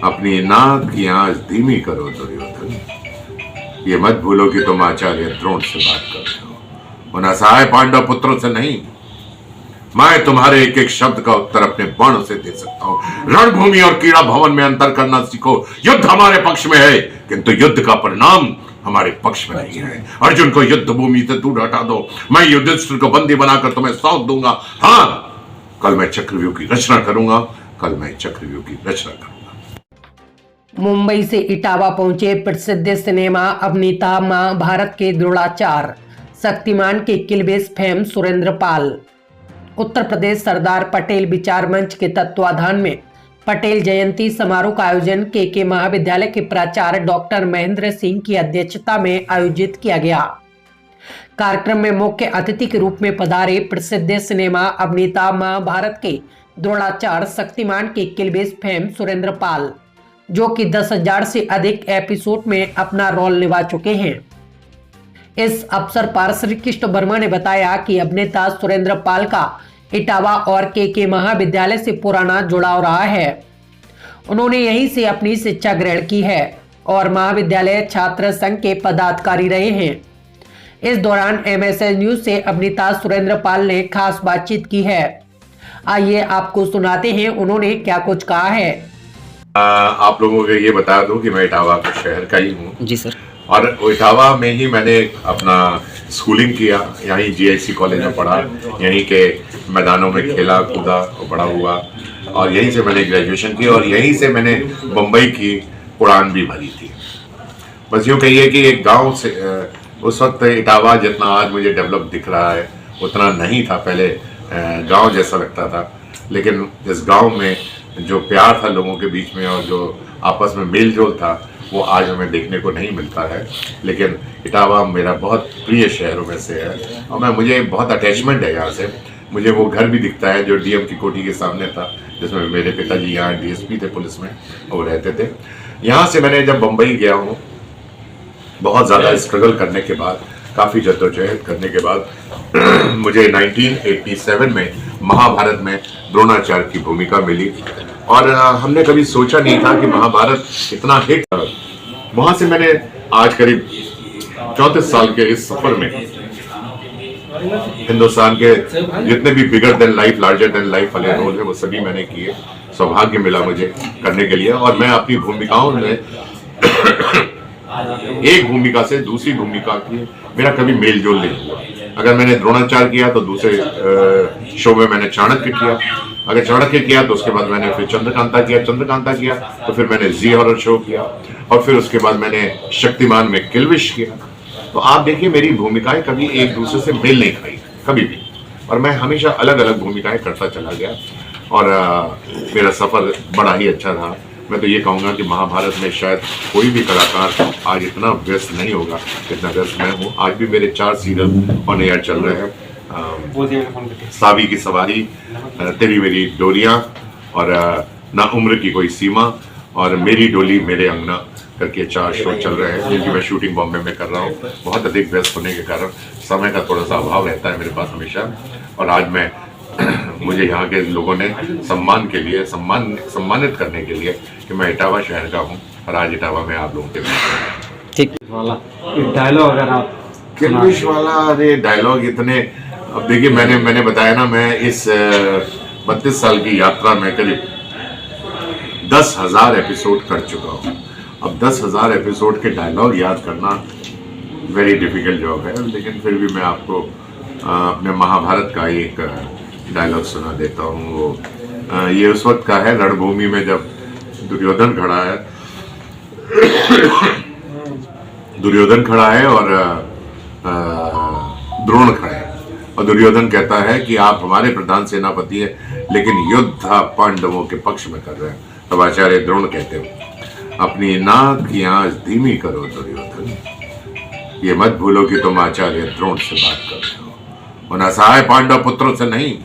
अपनी नाक की आंच धीमी करो दुर्योधन। ये मत भूलो कि तुम आचार्य द्रोण से बात कर रहे हो, उन असहाय पांडव पुत्रों से नहीं। मैं तुम्हारे एक एक शब्द का उत्तर अपने बाणों से दे सकता हूं। रणभूमि और कीड़ा भवन में अंतर करना सीखो। युद्ध हमारे पक्ष में है, किंतु युद्ध का परिणाम हमारे पक्ष में नहीं है। अर्जुन को युद्ध भूमि से दूर हटा दो, मैं युधिष्ठिर को बंदी बनाकर तुम्हें सौंप दूंगा। हाँ, कल मैं चक्रव्यूह की रचना करूंगा, कल मैं चक्रव्यूह की रचना करूंगा। मुंबई से इटावा पहुंचे प्रसिद्ध सिनेमा अभिनेता महाभारत के द्रोणाचार्य शक्तिमान के किलबेस फेम सुरेंद्र पाल। उत्तर प्रदेश सरदार पटेल विचार मंच के तत्वाधान में पटेल जयंती समारोह का आयोजन के महाविद्यालय के प्राचार्य डॉक्टर महेंद्र सिंह की अध्यक्षता में आयोजित किया गया। कार्यक्रम में मुख्य अतिथि के रूप में पधारे प्रसिद्ध सिनेमा अभिनेता महाभारत के द्रोणाचार्य शक्तिमान के किलबेस फेम सुरेंद्र पाल, जो कि 10,000 से अधिक एपिसोड में अपना रोल निभा चुके हैं। इस अवसर पर श्री कृष्ण वर्मा ने बताया कि अभिनेता सुरेंद्र पाल का इटावा और के महाविद्यालय से पुराना जुड़ाव रहा है। उन्होंने यहीं से अपनी शिक्षा ग्रहण की है और महाविद्यालय छात्र संघ के पदाधिकारी रहे हैं। इस दौरान MSN न्यूज से अभिनेता सुरेंद्र पाल ने खास बातचीत की है। आइए आपको सुनाते हैं उन्होंने क्या कुछ कहा है। आप लोगों को ये बता दूं कि मैं इटावा के शहर का ही हूँ। जी सर। और इटावा में ही मैंने अपना स्कूलिंग किया, यहीं GIC कॉलेज में पढ़ा, यहीं के मैदानों में खेला कूदा और बड़ा हुआ, और यहीं से मैंने ग्रेजुएशन की और यहीं से मैंने मुंबई की उड़ान भी भरी थी। बस यूँ कहिए कि एक गांव से उस वक्त इटावा जितना आज मुझे डेवलप दिख रहा है उतना नहीं था। पहले गांव जैसा लगता था, लेकिन इस गांव में जो प्यार था लोगों के बीच में और जो आपस में मेल जोल था वो आज हमें देखने को नहीं मिलता है। लेकिन इटावा मेरा बहुत प्रिय शहरों में से है और मुझे बहुत अटैचमेंट है यहाँ से। मुझे वो घर भी दिखता है जो DM की कोठी के सामने था, जिसमें मेरे पिताजी यहाँ DSP थे पुलिस में, वो रहते थे। यहाँ से मैंने जब बम्बई गया हूँ, बहुत ज़्यादा स्ट्रगल करने के बाद, काफ़ी जद्दोजहद करने के बाद मुझे 1987 में महाभारत में द्रोणाचार्य की भूमिका मिली और हमने कभी सोचा नहीं था कि महाभारत इतना हिट। वहाँ से मैंने आज करीब 34 साल के इस सफर में हिंदुस्तान के जितने भी bigger than life, larger than life वाले रोल है वो सभी मैंने किए। सौभाग्य मिला मुझे करने के लिए और मैं अपनी भूमिकाओं में एक भूमिका से दूसरी भूमिका की मेरा कभी मेल जोल नहीं हुआ। अगर मैंने द्रोणाचार्य किया तो दूसरे शो में मैंने चाणक्य किया, अगर चाणक्य किया तो उसके बाद मैंने फिर चंद्रकांता किया तो फिर मैंने जी हॉरर शो किया और फिर उसके बाद मैंने शक्तिमान में किलविश किया। तो आप देखिए मेरी भूमिकाएं कभी एक दूसरे से मेल नहीं खाई कभी भी, और मैं हमेशा अलग अलग भूमिकाएं करता चला गया और मेरा सफर बड़ा ही अच्छा रहा। मैं तो ये कहूँगा कि महाभारत में शायद कोई भी कलाकार आज इतना व्यस्त नहीं होगा जितना व्यस्त मैं हूँ। आज भी मेरे 4 सीरियल ऑन एयर चल रहे हैं। सावी की सवारी, तेरी मेरी डोरियाँ और ना उम्र की कोई सीमा और मेरी डोली मेरे अंगना करके 4 शो चल रहे हैं, जिनकी मैं शूटिंग बॉम्बे में कर रहा हूँ। बहुत अधिक व्यस्त होने के कारण समय का थोड़ा सा अभाव रहता है मेरे पास हमेशा। और आज मैं मुझे यहाँ के लोगों ने सम्मान के लिए सम्मानित करने के लिए कि मैं इटावा शहर का हूँ और आज इटावा में आप लोगों के ठीक वाला डायलॉग अगर आप किलविश वाला, अरे डायलॉग इतने, अब देखिए मैंने बताया ना, मैं इस 32 साल की यात्रा में करीब 10,000 एपिसोड कर चुका हूँ। अब 10,000 एपिसोड के डायलॉग याद करना वेरी डिफिकल्ट जॉब है, लेकिन फिर भी मैं आपको अपने महाभारत का एक डायलॉग सुना देता हूँ। वो ये उस वक्त का है, रणभूमि में जब दुर्योधन खड़ा है और द्रोण खड़ा है और दुर्योधन कहता है कि आप हमारे प्रधान सेनापति हैं लेकिन युद्ध आप पांडवों के पक्ष में कर रहे हैं। तब आचार्य द्रोण कहते हैं, अपनी नाक की आंच धीमी करो दुर्योधन। ये मत भूलो कि तुम आचार्य द्रोण से बात कर रहे हो, उन असहाय पांडव पुत्रों से नहीं।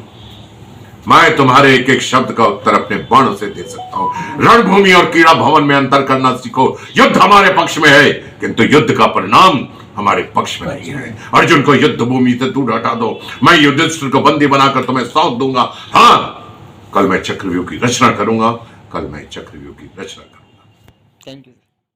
मैं तुम्हारे एक एक शब्द का उत्तर अपने बाणों से दे सकता हूं। रणभूमि और कीड़ा भवन में अंतर करना सीखो। युद्ध हमारे पक्ष में है, किंतु युद्ध का परिणाम हमारे पक्ष में नहीं है। अर्जुन को युद्ध भूमि से दूर हटा दो, मैं युधिष्ठिर को बंदी बनाकर तुम्हें सौंप दूंगा। हाँ, कल मैं चक्रव्यूह की रचना करूंगा, कल मैं चक्रव्यूह की रचना करूंगा। Thank you.